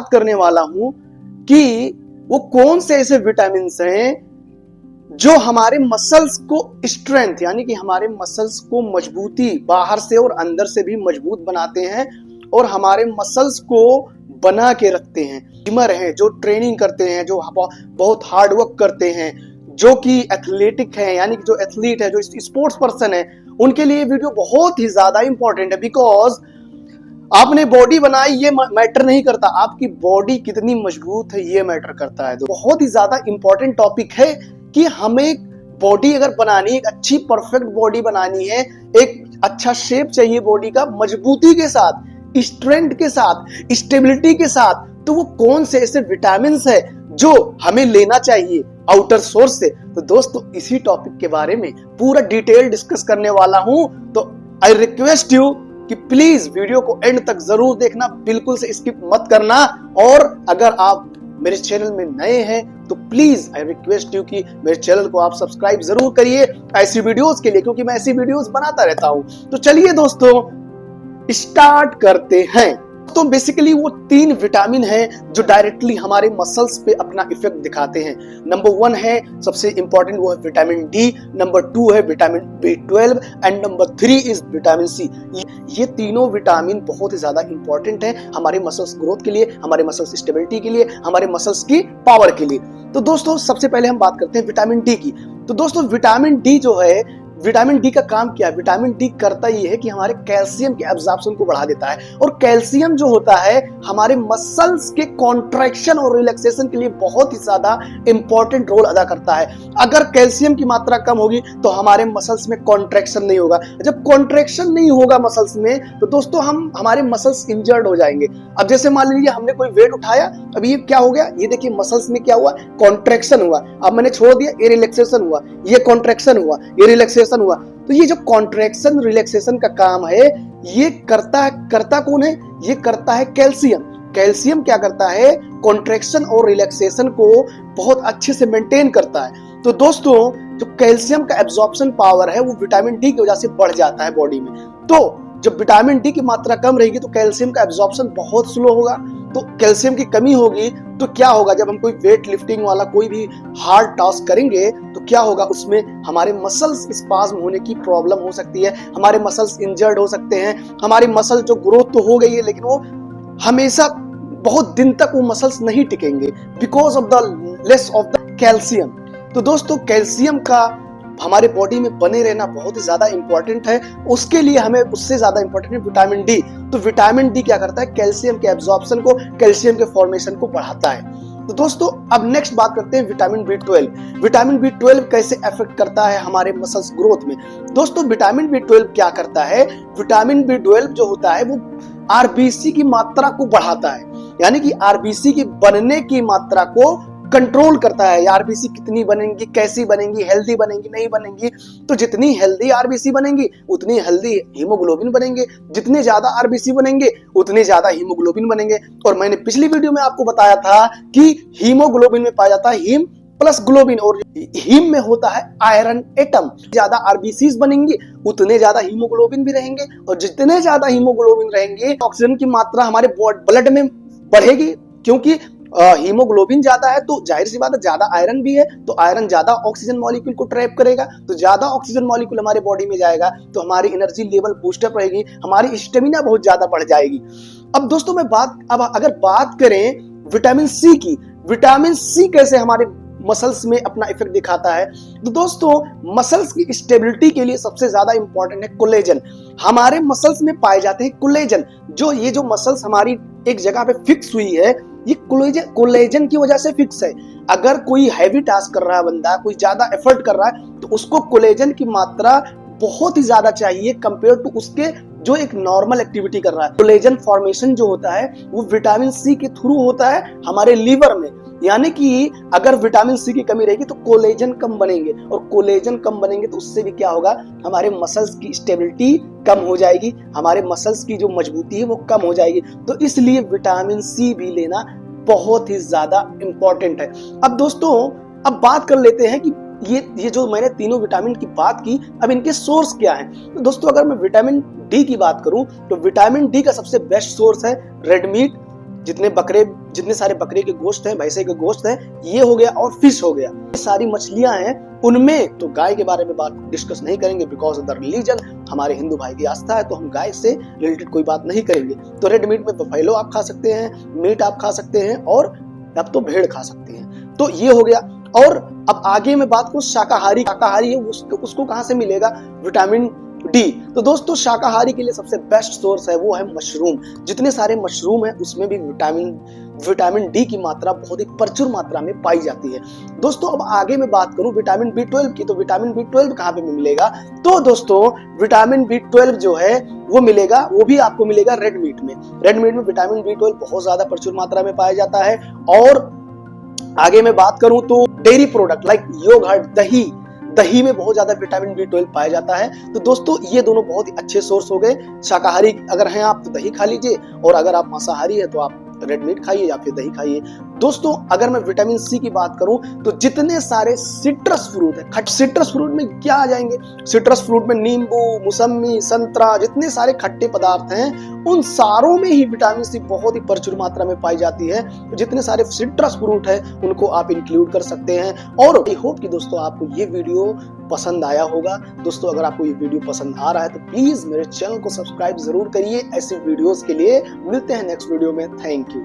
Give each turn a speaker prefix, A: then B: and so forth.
A: बात करने वाला हूं कि वो कौन से ऐसे विटामिन हैं जो हमारे मसल्स को स्ट्रेंथ यानी कि हमारे मसल्स को मजबूती बाहर से और अंदर से भी मजबूत बनाते हैं और हमारे मसल्स को बना के रखते हैं। जिमर हैं जो ट्रेनिंग करते हैं, जो बहुत हार्ड वर्क करते हैं, जो कि एथलेटिक है यानी कि जो एथलीट है, जो स्पोर्ट्स पर्सन है, उनके लिए वीडियो बहुत ही ज्यादा इंपॉर्टेंट है। बिकॉज आपने बॉडी बनाई ये मैटर नहीं करता, आपकी बॉडी कितनी मजबूत है ये मैटर करता है। तो बहुत ही ज्यादा इंपॉर्टेंट टॉपिक है कि हमें बॉडी अगर बनानी है, एक अच्छी परफेक्ट बॉडी बनानी है, एक अच्छा शेप चाहिए बॉडी का, मजबूती के साथ, स्ट्रेंथ के साथ, स्टेबिलिटी के साथ, तो वो कौन से ऐसे विटामिन है जो हमें लेना चाहिए आउटर सोर्स से। तो दोस्तों इसी टॉपिक के बारे में पूरा डिटेल डिस्कस करने वाला हूं। तो आई रिक्वेस्ट यू कि प्लीज वीडियो को एंड तक जरूर देखना, बिल्कुल से स्किप मत करना। और अगर आप मेरे चैनल में नए हैं तो प्लीज आई रिक्वेस्ट यू कि मेरे चैनल को आप सब्सक्राइब जरूर करिए ऐसी वीडियोस के लिए, क्योंकि मैं ऐसी वीडियोस बनाता रहता हूं। तो चलिए दोस्तों स्टार्ट करते हैं। तो बेसिकली वो 3 विटामिन हैं जो डायरेक्टली हमारे मसल्स पे अपना इफेक्ट दिखाते हैं। नंबर 1 है सबसे इंपॉर्टेंट, वो है विटामिन डी। नंबर 2 है vitamin B12 and number 3 is vitamin C. ये तीनों विटामिन बहुत ही ज्यादा इंपॉर्टेंट है हमारे मसल्स ग्रोथ के लिए, हमारे मसल्स स्टेबिलिटी के लिए, हमारे मसल्स की पावर के लिए। तो दोस्तों सबसे पहले हम बात करते हैं विटामिन डी की। तो दोस्तों विटामिन डी जो है, विटामिन डी का काम क्या है? विटामिन डी करता ये है कि हमारे कैल्शियम के एब्जॉर्प्शन को बढ़ा देता है। और कैल्शियम जो होता है हमारे मसल्स के कॉन्ट्रैक्शन और रिलैक्सेशन के लिए बहुत ही ज्यादा इंपॉर्टेंट रोल अदा करता है। अगर कैल्शियम की मात्रा कम होगी तो हमारे मसल्स में कॉन्ट्रैक्शन नहीं होगा। जब कॉन्ट्रैक्शन नहीं होगा मसल्स में तो दोस्तों हमारे मसल्स इंजर्ड हो जाएंगे। अब जैसे मान लीजिए हमने कोई वेट उठाया, अब ये क्या हो गया, ये देखिए मसल्स में क्या हुआ, कॉन्ट्रैक्शन हुआ। अब मैंने छोड़ दिया, ये रिलैक्सेशन हुआ, ये कॉन्ट्रैक्शन हुआ, ये रिलैक्सेशन हुआ। तो ये जो कॉन्ट्रैक्शन रिलैक्सेशन का काम है ये करता कौन है? ये करता है कैल्शियम। कैल्शियम क्या करता है? कॉन्ट्रैक्शन और रिलैक्सेशन को बहुत अच्छे से मेंटेन करता है। तो दोस्तों जो कैल्शियम का एब्जॉर्प्शन पावर है वो विटामिन डी की वजह से बढ़ जाता है बॉडी में। तो जब विटामिन डी की मात्रा कम रहेगी तो कैल्शियम का एब्जॉर्प्शन बहुत स्लो होगा। तो कैल्शियम की कमी होगी तो क्या होगा, जब हम कोई वेट लिफ्टिंग वाला कोई भी हार्ड टास्क करेंगे तो क्या होगा, उसमें हमारे मसल्स स्पाज्म होने की प्रॉब्लम हो सकती है, हमारे मसल्स इंजर्ड हो सकते हैं, हमारी मसल जो ग्रोथ तो हो गई है लेकिन वो हमेशा बहुत दिन तक वो मसल्स नहीं टिकेंगे because of the less of the calcium. तो दोस्तों कैल्शियम का हमारे बॉडी में बने रहना बहुत ही ज्यादा इंपॉर्टेंट है। उसके लिए हमें उससे ज्यादा इंपॉर्टेंट है विटामिन डी। तो विटामिन डी क्या करता है? कैल्शियम के एब्जॉर्प्शन को, कैल्शियम के फॉर्मेशन को बढ़ाता है। तो दोस्तों अब नेक्स्ट बात करते हैं विटामिन B12। विटामिन B12 कैसे अफेक्ट करता है हमारे मसल्स ग्रोथ में? दोस्तों विटामिन B12 क्या करता है? विटामिन B12 जो होता है वो आरबीसी की मात्रा को बढ़ाता है, यानी कि आरबीसी की बनने की मात्रा को कंट्रोल करता है। आरबीसी कितनी बनेंगी, कैसी बनेंगी, हेल्दी बनेंगी, नहीं बनेंगी। तो जितनी हेल्दी आरबीसी बनेंगी उतनी हेल्दी हीमोग्लोबिन बनेंगे, जितने ज्यादा आरबीसी बनेंगे उतने ज्यादा हीमोग्लोबिन बनेंगे। और मैंने पिछली वीडियो में आपको बताया था कि हीमोग्लोबिन में पाया जाता है हीम प्लस ग्लोबिन, और हीम में होता है आयरन एटम। ज्यादा आरबीसीज बनेंगी उतने ज्यादा हीमोग्लोबिन भी रहेंगे, और जितने ज्यादा हीमोग्लोबिन रहेंगे ऑक्सीजन की मात्रा हमारे ब्लड में बढ़ेगी, क्योंकि हीमोग्लोबिन ज्यादा है तो जाहिर सी बात है ज्यादा आयरन भी है, तो आयरन ज्यादा ऑक्सीजन मॉलिक्यूल को ट्रैप करेगा, तो ज्यादा ऑक्सीजन मॉलिक्यूल हमारे बॉडी में जाएगा तो हमारी एनर्जी लेवल बूस्टअप रहेगी, हमारी स्टेमिना बहुत ज्यादा बढ़ जाएगी। अब दोस्तों अगर बात करें विटामिन सी की, विटामिन सी कैसे हमारे मसल्स में अपना इफेक्ट दिखाता है? तो दोस्तों मसल्स की स्टेबिलिटी के लिए सबसे ज्यादा इंपॉर्टेंट है कोलेजन। हमारे मसल्स में पाए जाते हैं कोलेजन। ये जो मसल्स हमारी एक जगह पे फिक्स हुई है ये कोलेजन की वजह से फिक्स है। अगर कोई हैवी टास्क कर रहा है बंदा, कोई ज्यादा एफर्ट कर रहा है तो उसको कोलेजन की मात्रा बहुत ही ज्यादा चाहिए कंपेयर टू उसके जो एक नॉर्मल एक्टिविटी कर रहा है। कोलेजन फॉर्मेशन जो होता है वो विटामिन सी के थ्रू होता है हमारे लीवर में, यानी कि अगर विटामिन सी की कमी रहेगी तो कोलेजन कम बनेंगे, और कोलेजन कम बनेंगे तो उससे भी क्या होगा, हमारे मसल्स की स्टेबिलिटी कम हो जाएगी, हमारे मसल्स की जो मजबूती है वो कम हो जाएगी। तो इसलिए विटामिन सी भी लेना बहुत ही ज्यादा इंपॉर्टेंट है। अब दोस्तों अब बात कर लेते हैं कि ये जो मैंने तीनों विटामिन की बात की, अब इनके सोर्स क्या हैं? तो दोस्तों अगर मैं विटामिन डी की बात करूं तो विटामिन डी का सबसे बेस्ट सोर्स है रेड मीट, जितने सारे बकरे के गोश्त हैं, भैंसे के गोश्त हैं, ये हो गया, और फिश हो गया, ये सारी मछलियां हैं। उनमें तो गाय के बारे में बात डिस्कस नहीं करेंगे, बिकॉज ऑफ द रिलीजन, हमारे हिंदू भाई की आस्था है, तो हम गाय से रिलेटेड कोई बात नहीं करेंगे। तो रेड मीट में बफेलो आप खा सकते हैं, मीट आप खा सकते हैं, और अब तो भेड़ खा सकते हैं। तो ये हो गया। और अब आगे मैं बात करूं शाकाहारी है, उसको कहां से मिलेगा? Vitamin D. तो दोस्तों शाकाहारी के लिए सबसे बेस्ट सोर्स है वो है मशरूम। जितने सारे मशरूम है उसमें भी विटामिन डी की मात्रा बहुत ही प्रचुर मात्रा में पाई जाती है। दोस्तों अब आगे मैं बात करूं विटामिन B12 की, तो विटामिन B12 कहां पे मिलेगा? तो दोस्तों विटामिन B12 जो है वो मिलेगा, वो भी आपको मिलेगा रेड मीट में। रेड मीट में विटामिन B12 बहुत ज्यादा प्रचुर मात्रा में पाया जाता है। और आगे मैं बात करूं तो डेयरी प्रोडक्ट लाइक योगर्ट, दही में बहुत ज्यादा विटामिन B12 पाया जाता है। तो दोस्तों ये दोनों बहुत ही अच्छे सोर्स हो गए। शाकाहारी अगर हैं आप तो दही खा लीजिए, और अगर आप मांसाहारी है तो आप रेड मीट खाइए या फिर दही खाइए। दोस्तों अगर मैं विटामिन सी की बात करूं तो जितने सारे सिट्रस फ्रूट है, सिट्रस फ्रूट में क्या आ जाएंगे? सिट्रस फ्रूट में नींबू, मौसमी, संतरा, जितने सारे खट्टे पदार्थ हैं उन सारों में ही विटामिन सी बहुत ही प्रचुर मात्रा में पाई जाती है। तो जितने सारे सिट्रस फ्रूट है उनको आप इंक्लूड कर सकते हैं। और आई होप कि दोस्तों आपको ये वीडियो पसंद आया होगा। दोस्तों अगर आपको ये वीडियो पसंद आ रहा है तो प्लीज मेरे चैनल को सब्सक्राइब जरूर करिए। ऐसे वीडियोस के लिए मिलते हैं नेक्स्ट वीडियो में। Thank you.